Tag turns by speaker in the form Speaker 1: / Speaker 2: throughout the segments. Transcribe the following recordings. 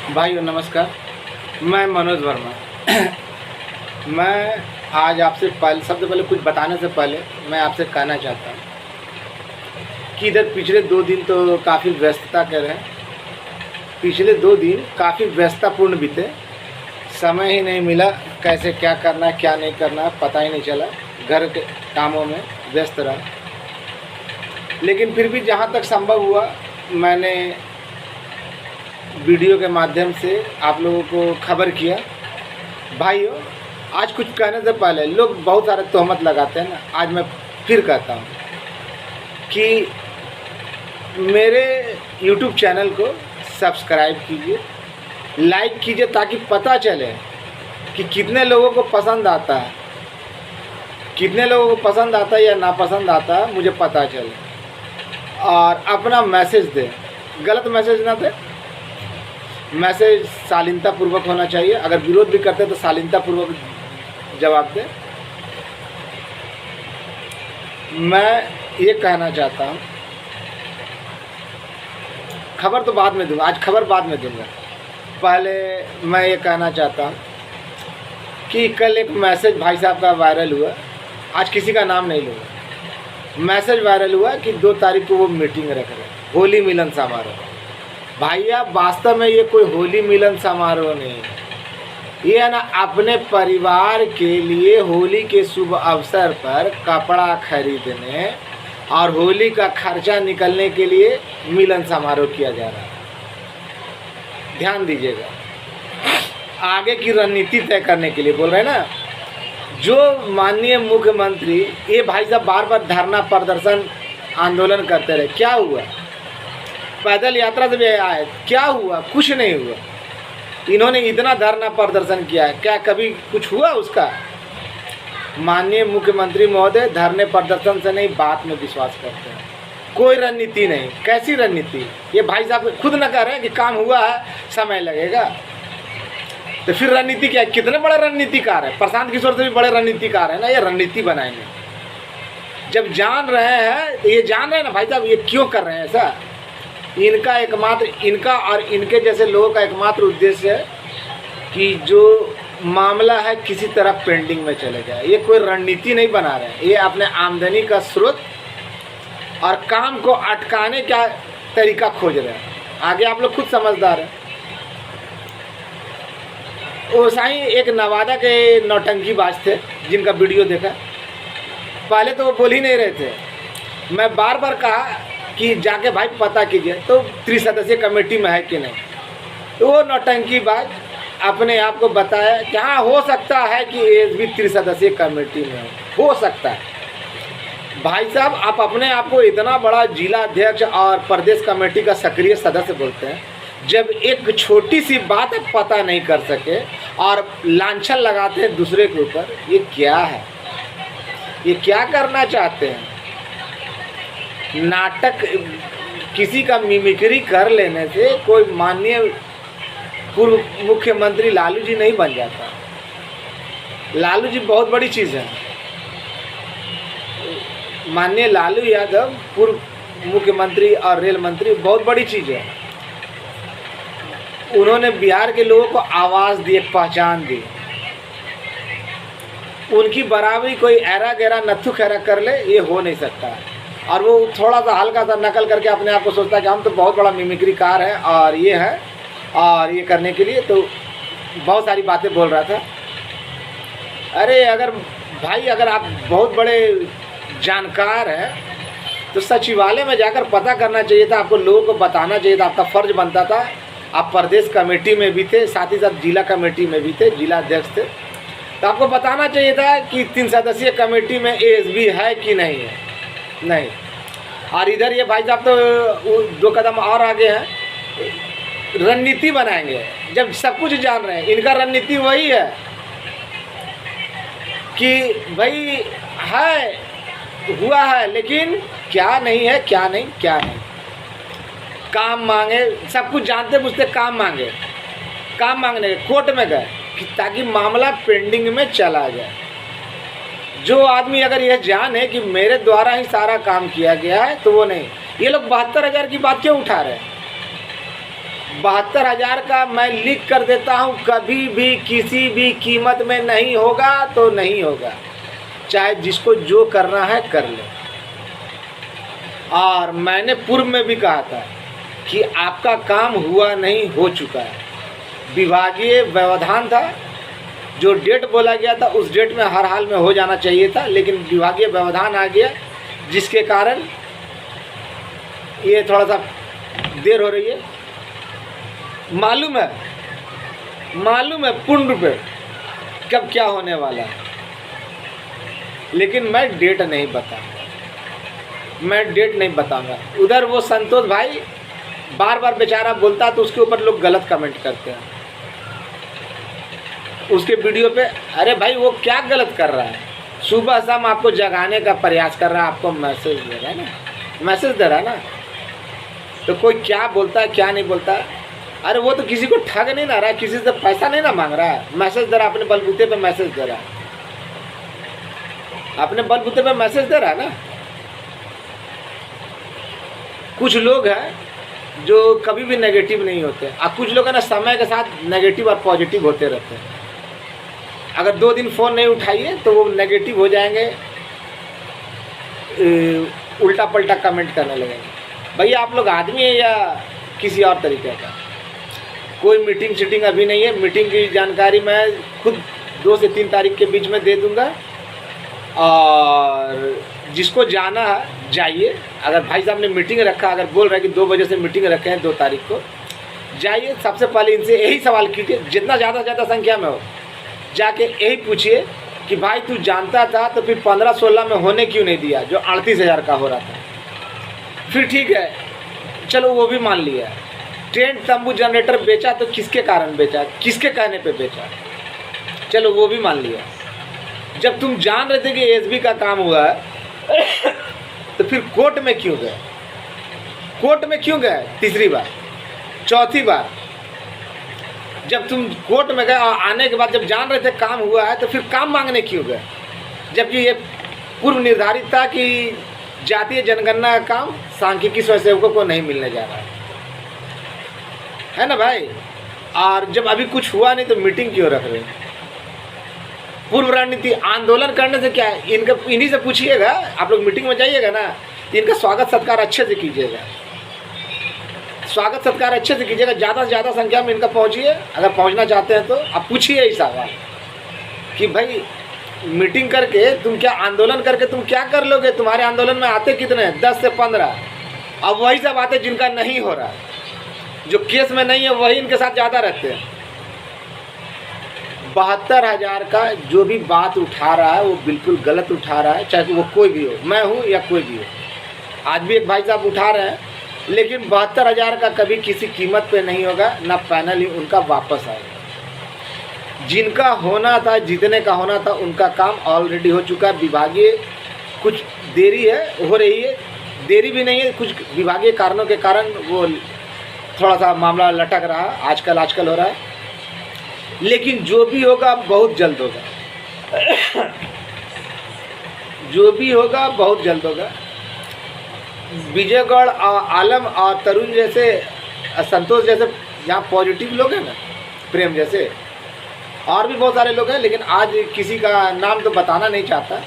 Speaker 1: भाइयों नमस्कार। मैं मनोज वर्मा। मैं आज आपसे सबसे पहले कुछ बताने से पहले मैं आपसे कहना चाहता हूँ कि इधर पिछले 2 दिन तो काफ़ी व्यस्तता के रहे। पिछले 2 दिन काफ़ी व्यस्ततापूर्ण बीते। समय ही नहीं मिला, कैसे क्या करना है क्या नहीं करना है पता ही नहीं चला। घर के कामों में व्यस्त रहा, लेकिन फिर भी जहाँ तक संभव हुआ मैंने वीडियो के माध्यम से आप लोगों को खबर किया। भाइयों, आज कुछ कहने से पहले लोग बहुत सारे तोहमत लगाते हैं ना, आज मैं फिर कहता हूँ कि मेरे YouTube चैनल को सब्सक्राइब कीजिए, लाइक कीजिए, ताकि पता चले कि कितने लोगों को पसंद आता है, कितने लोगों को पसंद आता है या नापसंद आता है, मुझे पता चले। और अपना मैसेज दे, गलत मैसेज ना दे, मैसेज शालीनतापूर्वक होना चाहिए। अगर विरोध भी करते तो शालीनतापूर्वक जवाब दें। मैं ये कहना चाहता हूँ, खबर तो बाद में दूंगा, आज खबर बाद में दूंगा। पहले मैं ये कहना चाहता हूँ कि कल एक मैसेज भाई साहब का वायरल हुआ, आज किसी का नाम नहीं लूँगा। मैसेज वायरल हुआ कि 2 तारीख को वो मीटिंग रख रहे, होली मिलन समारोह। भैया वास्तव में ये कोई होली मिलन समारोह नहीं है, ये है ना अपने परिवार के लिए होली के शुभ अवसर पर कपड़ा खरीदने और होली का खर्चा निकलने के लिए मिलन समारोह किया जा रहा है। ध्यान दीजिएगा, आगे की रणनीति तय करने के लिए बोल रहे हैं ना। जो माननीय मुख्यमंत्री, ये भाई साहब बार बार धरना प्रदर्शन आंदोलन करते रहे, क्या हुआ? पैदल यात्रा से भी आए, क्या हुआ? कुछ नहीं हुआ। इन्होंने इतना धरना प्रदर्शन किया है, क्या कभी कुछ हुआ उसका? माननीय मुख्यमंत्री महोदय धरने प्रदर्शन से नहीं, बात में विश्वास करते हैं। कोई रणनीति नहीं। कैसी रणनीति? ये भाई साहब खुद न कह रहे हैं कि काम हुआ है, समय लगेगा, तो फिर रणनीति क्या है? कितने बड़े रणनीतिकार है, प्रशांत किशोर से भी बड़े रणनीतिकार है ना। ये रणनीति बनाएंगे जब जान रहे हैं, ये जान रहे हैं ना भाई साहब ये क्यों कर रहे हैं ऐसा। इनका एकमात्र, इनका और इनके जैसे लोगों का एकमात्र उद्देश्य है कि जो मामला है किसी तरह पेंडिंग में चले जाए। ये कोई रणनीति नहीं बना रहे हैं, ये अपने आमदनी का स्रोत और काम को अटकाने का तरीका खोज रहे हैं। आगे आप लोग खुद समझदार हैं। वैसा ही एक नवादा के नौटंकीबाज थे जिनका वीडियो देखा, पहले तो वो बोल ही नहीं रहे थे। मैं बार बार कहा कि जाके भाई पता कीजिए तो त्रिसदस्यीय कमेटी में है कि नहीं। तो वो नौटंकीबाज अपने आप को बताया कि हाँ हो सकता है कि ये भी त्रिसदस्यीय कमेटी में हो सकता है। भाई साहब, आप अपने आप को इतना बड़ा जिला अध्यक्ष और प्रदेश कमेटी का सक्रिय सदस्य बोलते हैं, जब एक छोटी सी बात आप पता नहीं कर सके और लांछन लगाते हैं दूसरे के ऊपर। ये क्या है? ये क्या करना चाहते हैं? नाटक, किसी का मिमिक्री कर लेने से कोई माननीय पूर्व मुख्यमंत्री लालू जी नहीं बन जाता। लालू जी बहुत बड़ी चीज़ है। माननीय लालू यादव पूर्व मुख्यमंत्री और रेल मंत्री बहुत बड़ी चीज़ है। उन्होंने बिहार के लोगों को आवाज़ दी, पहचान दी। उनकी बराबरी कोई ऐरा गैरा नत्थु खैरा कर ले, ये हो नहीं सकता। और वो थोड़ा सा हल्का सा नकल करके अपने आप को सोचता है कि हम तो बहुत बड़ा मिमिक्रीकार है और ये है, और ये करने के लिए तो बहुत सारी बातें बोल रहा था। अरे अगर भाई, अगर आप बहुत बड़े जानकार हैं तो सचिवालय में जाकर पता करना चाहिए था, आपको लोगों को बताना चाहिए था, आपका फ़र्ज बनता था। आप प्रदेश कमेटी में भी थे, साथ ही साथ जिला कमेटी में भी थे, जिला अध्यक्ष थे, तो आपको बताना चाहिए था कि 3 सदस्यीय कमेटी में ASB है कि नहीं है। नहीं। और इधर ये भाई साहब तो 2 कदम और आगे हैं, रणनीति बनाएंगे। जब सब कुछ जान रहे हैं, इनका रणनीति वही है कि भाई है, हुआ है, लेकिन क्या नहीं है, क्या नहीं, क्या नहीं। काम मांगे, सब कुछ जानते बुझते काम मांगे, काम मांगने कोर्ट में गए ताकि मामला पेंडिंग में चला जाए। जो आदमी अगर यह जाने कि मेरे द्वारा ही सारा काम किया गया है तो वो नहीं। ये लोग 72,000 की बात क्यों उठा रहे हैं? 72,000 का मैं लिख कर देता हूँ, कभी भी किसी भी कीमत में नहीं होगा तो नहीं होगा, चाहे जिसको जो करना है कर ले। और मैंने पूर्व में भी कहा था कि आपका काम हुआ नहीं, हो चुका है। विभागीय व्यवधान था, जो डेट बोला गया था उस डेट में हर हाल में हो जाना चाहिए था, लेकिन विभागीय व्यवधान आ गया जिसके कारण ये थोड़ा सा देर हो रही है। मालूम है पूर्ण रूप में कब क्या होने वाला है, लेकिन मैं डेट नहीं बताऊंगा। उधर वो संतोष भाई बार बार बेचारा बोलता तो उसके ऊपर लोग गलत कमेंट करते हैं उसके वीडियो पे। अरे भाई वो क्या गलत कर रहा है, सुबह शाम आपको जगाने का प्रयास कर रहा है, आपको मैसेज दे रहा है ना, तो कोई क्या बोलता है क्या नहीं बोलता। अरे वो तो किसी को ठग नहीं ना रहा है, किसी से पैसा नहीं ना मांग रहा है, मैसेज दे रहा है, अपने बलबूते पे मैसेज दे रहा है, ना। कुछ लोग हैं जो कभी भी नेगेटिव नहीं होते, और कुछ लोग है ना समय के साथ नेगेटिव और पॉजिटिव होते रहते हैं। अगर 2 दिन फ़ोन नहीं उठाइए तो वो नेगेटिव हो जाएंगे, उल्टा पल्टा कमेंट करने लगेंगे। भैया आप लोग आदमी है या किसी और तरीके का? कोई मीटिंग सीटिंग अभी नहीं है, मीटिंग की जानकारी मैं खुद 2 से 3 तारीख के बीच में दे दूंगा, और जिसको जाना है जाइए। अगर भाई साहब ने मीटिंग रखा, अगर बोल रहा है कि 2 बजे से मीटिंग रखे हैं 2 तारीख को, जाइए। सबसे पहले इनसे यही सवाल कीजिए, जितना ज़्यादा से ज़्यादा संख्या में हो, जाके यही पूछिए कि भाई तू जानता था तो फिर 15-16 में होने क्यों नहीं दिया, जो 38,000 का हो रहा था। फिर ठीक है, चलो वो भी मान लिया। टेंट तंबू जनरेटर बेचा तो किसके कारण बेचा, किसके कहने पे बेचा, चलो वो भी मान लिया। जब तुम जान रहे थे कि एसबी का काम हुआ है तो फिर कोर्ट में क्यों गए? तीसरी बार, चौथी बार जब तुम कोर्ट में गए और आने के बाद जब जान रहे थे काम हुआ है तो फिर काम मांगने क्यों गए? जबकि ये पूर्व निर्धारित था कि जातीय जनगणना का काम सांख्यिकी स्वयंसेवकों को नहीं मिलने जा रहा है ना भाई। और जब अभी कुछ हुआ नहीं तो मीटिंग क्यों रख रहे हैं? पूर्व रणनीति आंदोलन करने से क्या है, इन्हीं से पूछिएगा। आप लोग मीटिंग में जाइएगा ना, इनका स्वागत सत्कार अच्छे से कीजिएगा, ज़्यादा से ज़्यादा संख्या में इनका पहुँचिए। अगर पहुँचना चाहते हैं तो आप पूछिए ही सवाल कि भाई मीटिंग करके तुम क्या, आंदोलन करके तुम क्या कर लोगे? तुम्हारे आंदोलन में आते कितने हैं? 10 से 15। अब वही सब आते जिनका नहीं हो रहा, जो केस में नहीं है वही इनके साथ ज़्यादा रहते हैं। 72,000 का जो भी बात उठा रहा है वो बिल्कुल गलत उठा रहा है, चाहे वो कोई भी हो, मैं हूँ या कोई भी हो। आज भी एक भाई साहब उठा रहे हैं, लेकिन 72,000 का कभी किसी कीमत पे नहीं होगा, ना पैनल ही उनका वापस आएगा। जिनका होना था, जीतने का होना था, उनका काम ऑलरेडी हो चुका है। विभागीय कुछ देरी हो रही है, देरी भी नहीं है, कुछ विभागीय कारणों के कारण वो थोड़ा सा मामला लटक रहा है, आजकल हो रहा है। लेकिन जो भी होगा बहुत जल्द होगा, विजयगढ़ आलम और तरुण जैसे, संतोष जैसे जहाँ पॉजिटिव लोग हैं ना, प्रेम जैसे, और भी बहुत सारे लोग हैं, लेकिन आज किसी का नाम तो बताना नहीं चाहता।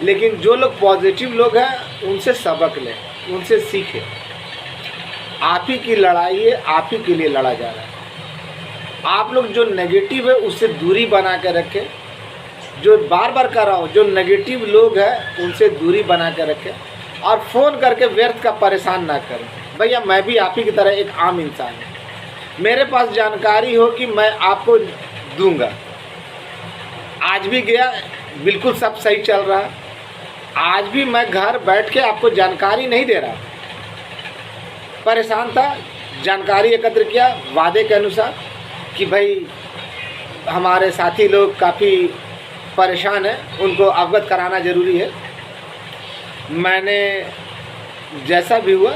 Speaker 1: लेकिन जो लोग पॉजिटिव लोग हैं उनसे सबक लें, उनसे सीखें। आप ही की लड़ाई है, आप ही के लिए लड़ा जा रहा है। आप लोग जो नेगेटिव है उससे दूरी बना के रखें। जो बार बार कर रहा हूँ, जो नेगेटिव लोग हैं उनसे दूरी बना के रखें, और फ़ोन करके व्यर्थ का परेशान ना करें। भैया मैं भी आप ही की तरह एक आम इंसान हूँ, मेरे पास जानकारी हो कि मैं आपको दूंगा। आज भी गया, बिल्कुल सब सही चल रहा है। आज भी मैं घर बैठ के आपको जानकारी नहीं दे रहा, परेशान था, जानकारी एकत्र किया वादे के अनुसार कि भाई हमारे साथी लोग काफ़ी परेशान हैं, उनको अवगत कराना ज़रूरी है। मैंने जैसा भी हुआ,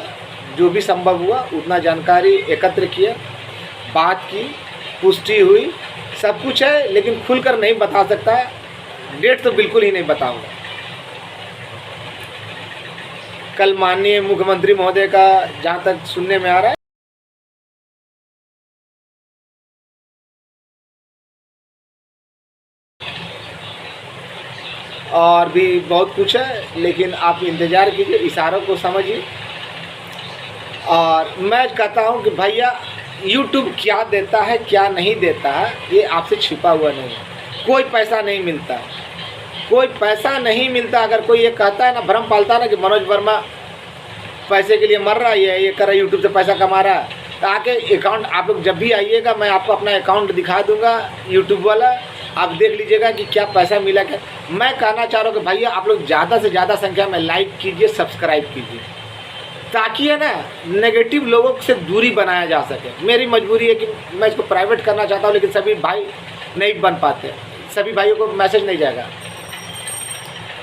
Speaker 1: जो भी संभव हुआ, उतना जानकारी एकत्र किया, बात की, पुष्टि हुई, सब कुछ है, लेकिन खुलकर नहीं बता सकता। डेट तो बिल्कुल ही नहीं बताऊंगा। कल माननीय मुख्यमंत्री महोदय का जहाँ तक सुनने में आ रहा है, और भी बहुत कुछ है, लेकिन आप इंतज़ार कीजिए, इशारों को समझिए। और मैं कहता हूँ कि भैया यूट्यूब क्या देता है क्या नहीं देता है ये आपसे छिपा हुआ नहीं है। कोई पैसा नहीं मिलता, कोई पैसा नहीं मिलता। अगर कोई ये कहता है ना, भ्रम पालता है ना कि मनोज वर्मा पैसे के लिए मर रहा है, ये कर रहा है, यूट्यूब से पैसा कमा रहा है, तो आके अकाउंट आप लोग जब भी आइएगा मैं आपको अपना अकाउंट दिखा दूंगा यूट्यूब वाला, आप देख लीजिएगा कि क्या पैसा मिला क्या। मैं कहना चाह रहा हूँ कि भैया आप लोग ज़्यादा से ज़्यादा संख्या में लाइक कीजिए, सब्सक्राइब कीजिए, ताकि है ना नेगेटिव लोगों से दूरी बनाया जा सके। मेरी मजबूरी है कि मैं इसको प्राइवेट करना चाहता हूँ, लेकिन सभी भाई नहीं बन पाते, सभी भाइयों को मैसेज नहीं जाएगा।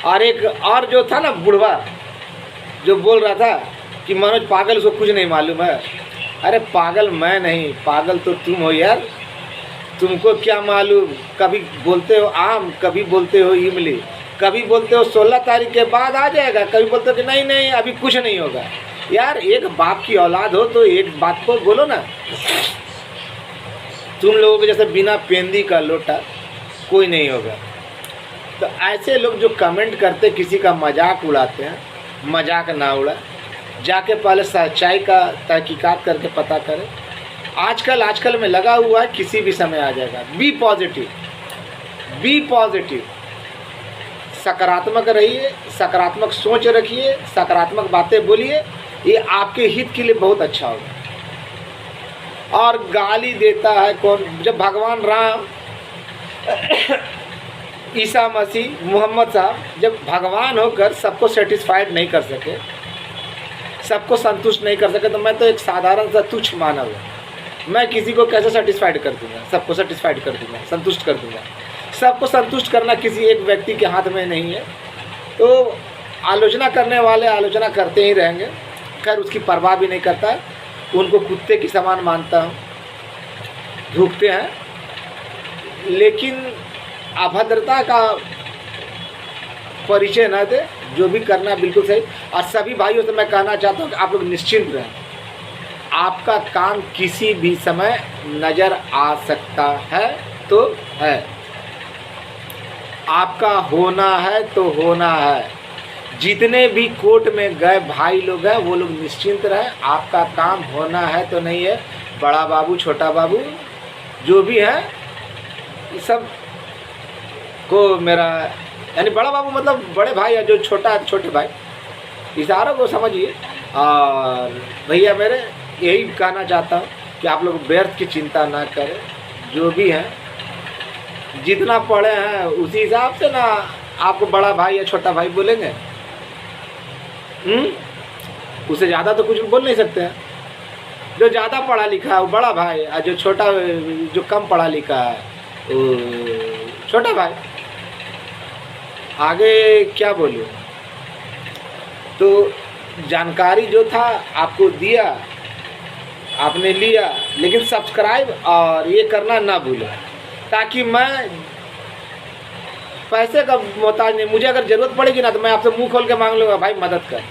Speaker 1: और एक और जो था ना बुढ़वा जो बोल रहा था कि मनोज पागल, उसको कुछ नहीं मालूम है। अरे पागल मैं नहीं, पागल तो तुम हो यार, तुमको क्या मालूम। कभी बोलते हो आम, कभी बोलते हो इमली, कभी बोलते हो 16 तारीख के बाद आ जाएगा, कभी बोलते हो कि नहीं नहीं अभी कुछ नहीं होगा। यार एक बाप की औलाद हो तो एक बात को बोलो ना। तुम लोगों के जैसे बिना पेंदी का लोटा कोई नहीं होगा। तो ऐसे लोग जो कमेंट करते, किसी का मजाक उड़ाते हैं, मजाक ना उड़ा, जाके पहले सच्चाई का तहकीकात करके पता करें। आजकल में लगा हुआ है, किसी भी समय आ जाएगा। बी पॉजिटिव, बी पॉजिटिव, सकारात्मक रहिए, सकारात्मक सोच रखिए, सकारात्मक बातें बोलिए, ये आपके हित के लिए बहुत अच्छा होगा। और गाली देता है कौन? जब भगवान राम, ईसा मसीह, मोहम्मद साहब जब भगवान होकर सबको सेटिस्फाइड नहीं कर सके, सबको संतुष्ट नहीं कर सके, तो मैं तो एक साधारण सा तुच्छ मानव हूँ। मैं किसी को कैसे सेटिस्फाइड कर दूँगा? सबको सेटिस्फाइड कर दूँगा, संतुष्ट कर दूँगा। सबको संतुष्ट करना किसी एक व्यक्ति के हाथ में नहीं है। तो आलोचना करने वाले आलोचना करते ही रहेंगे, खैर उसकी परवाह भी नहीं करता है। उनको कुत्ते की समान मानता हूँ, भूखते हैं, लेकिन अभद्रता का परिचय न दे। जो भी करना बिल्कुल सही। और सभी भाइयों से मैं कहना चाहता हूँ कि आप लोग निश्चिंत रहें, आपका काम किसी भी समय नज़र आ सकता है तो है, आपका होना है तो होना है। जितने भी कोर्ट में गए भाई लोग हैं वो लोग निश्चिंत रहें, आपका काम होना है तो नहीं है। बड़ा बाबू, छोटा बाबू जो भी है, सब को मेरा, यानी बड़ा बाबू मतलब बड़े भाई है, जो छोटा है छोटे भाई, इशारों को समझिए। और भैया मेरे यही कहना चाहता हूँ कि आप लोग व्यर्थ की चिंता ना करें। जो भी है, जितना पढ़े हैं उसी हिसाब से ना आपको बड़ा भाई या छोटा भाई बोलेंगे। उससे ज़्यादा तो कुछ बोल नहीं सकते हैं। जो ज़्यादा पढ़ा लिखा है वो बड़ा भाई, और जो छोटा, जो कम पढ़ा लिखा है वो छोटा भाई। आगे क्या बोलूँ? तो जानकारी जो था आपको दिया, आपने लिया, लेकिन सब्सक्राइब और ये करना ना भूलें, ताकि मैं पैसे का मोहताज नहीं। मुझे अगर ज़रूरत पड़ेगी ना तो मैं आपसे मुंह खोल के मांग लूँगा, भाई मदद कर।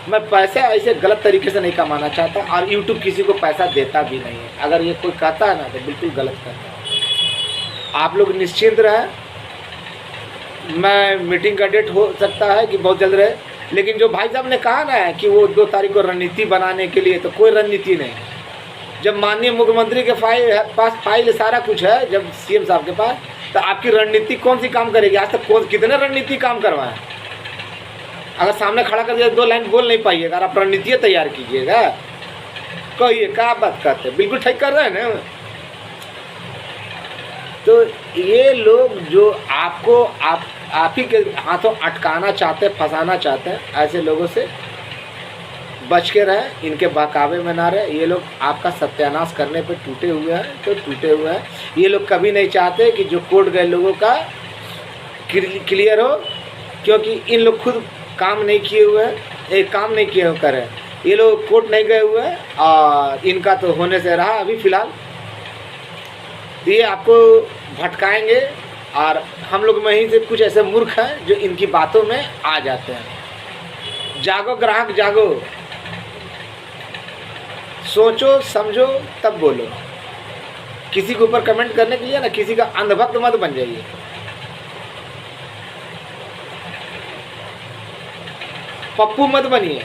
Speaker 1: मैं पैसे ऐसे गलत तरीके से नहीं कमाना चाहता, और यूट्यूब किसी को पैसा देता भी नहीं है। अगर ये कोई कहता है ना तो बिल्कुल गलत करता है। आप लोग निश्चिंत रहें। मैं मीटिंग का डेट हो सकता है कि बहुत जल्द रहे, लेकिन जो भाई साहब ने कहा ना कि वो 2 तारीख को रणनीति बनाने के लिए, तो कोई रणनीति नहीं। जब माननीय मुख्यमंत्री के पास फाइल सारा कुछ है, जब सीएम साहब के पास, तो आपकी रणनीति कौन सी काम करेगी? आज तक कितने रणनीति काम करवाएं? अगर सामने खड़ा कर दिया 2 लाइन बोल नहीं पाइएगा, आप रणनीति तैयार कीजिएगा। कहिए क्या बात करते, बिल्कुल ठीक कर रहे हैं ना। तो ये लोग जो आपको आप ही के हाथों अटकाना चाहते, फंसाना चाहते हैं, ऐसे लोगों से बच के रहें, इनके बहकावे में ना रहे। ये लोग आपका सत्यानाश करने पे टूटे हुए हैं, तो टूटे हुए हैं। ये लोग कभी नहीं चाहते कि जो कोर्ट गए लोगों का क्लियर हो, क्योंकि इन लोग खुद काम नहीं किए हुए हैं, एक काम नहीं किए हुए करें। ये लोग कोर्ट नहीं गए हुए हैं, और इनका तो होने से रहा अभी फ़िलहाल। ये आपको भटकाएंगे, और हम लोग में ही से कुछ ऐसे मूर्ख हैं जो इनकी बातों में आ जाते हैं। जागो ग्राहक जागो, सोचो समझो तब बोलो। किसी के ऊपर कमेंट करने के लिए ना किसी का अंधभक्त मत बन जाइए। पप्पू मत बनिए।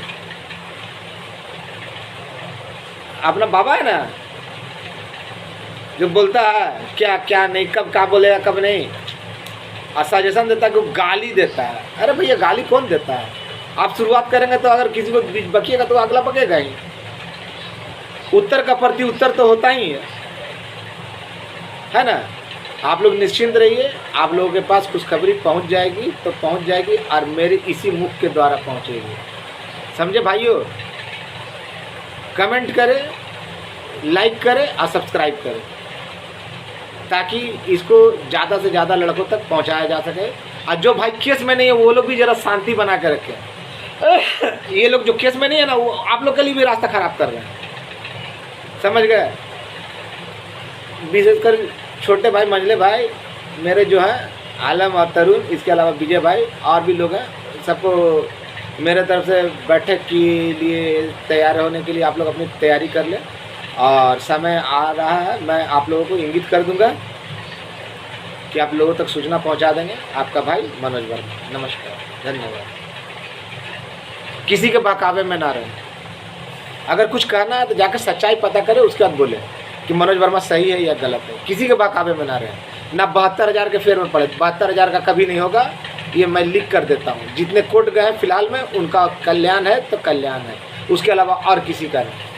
Speaker 1: अपना बाबा है ना जो बोलता है क्या क्या नहीं, कब क्या बोलेगा कब नहीं, और सजेशन देता है कि गाली देता है। अरे भैया गाली कौन देता है? आप शुरुआत करेंगे तो अगर किसी को बकिएगा तो अगला बकेगा ही। उत्तर का प्रति उत्तर तो होता ही है ना। आप लोग निश्चिंत रहिए, आप लोगों के पास खुशखबरी पहुंच जाएगी तो पहुंच जाएगी, और मेरे इसी मुख के द्वारा पहुंचेगी। समझे भाइयों? कमेंट करें, लाइक करें और सब्सक्राइब करें, ताकि इसको ज़्यादा से ज़्यादा लड़कों तक पहुंचाया जा सके। और जो भाई केस में नहीं है वो लोग भी ज़रा शांति बना के रखें। ये लोग जो केस में नहीं है ना, वो आप लोग के लिए भी रास्ता ख़राब कर रहे हैं। समझ गए? विशेषकर छोटे भाई, मंझले भाई मेरे जो हैं, आलम और तरुण, इसके अलावा विजय भाई और भी लोग हैं, सबको मेरे तरफ से बैठक के लिए तैयार होने के लिए आप लोग अपनी तैयारी कर लें। और समय आ रहा है, मैं आप लोगों को इंगित कर दूंगा कि आप लोगों तक सूचना पहुंचा देंगे। आपका भाई मनोज वर्मा। नमस्कार, धन्यवाद। किसी के बहकावे में ना रहें। अगर कुछ कहना है तो जाकर सच्चाई पता करें, उसके बाद बोले कि मनोज वर्मा सही है या गलत है। किसी के बहकावे में ना रहें। ना 72,000 के फेर में पड़े। 72,000 का कभी नहीं होगा, ये मैं लिख कर देता हूँ। जितने कोर्ट गए फिलहाल में, उनका कल्याण है तो कल्याण है, उसके अलावा और किसी का नहीं।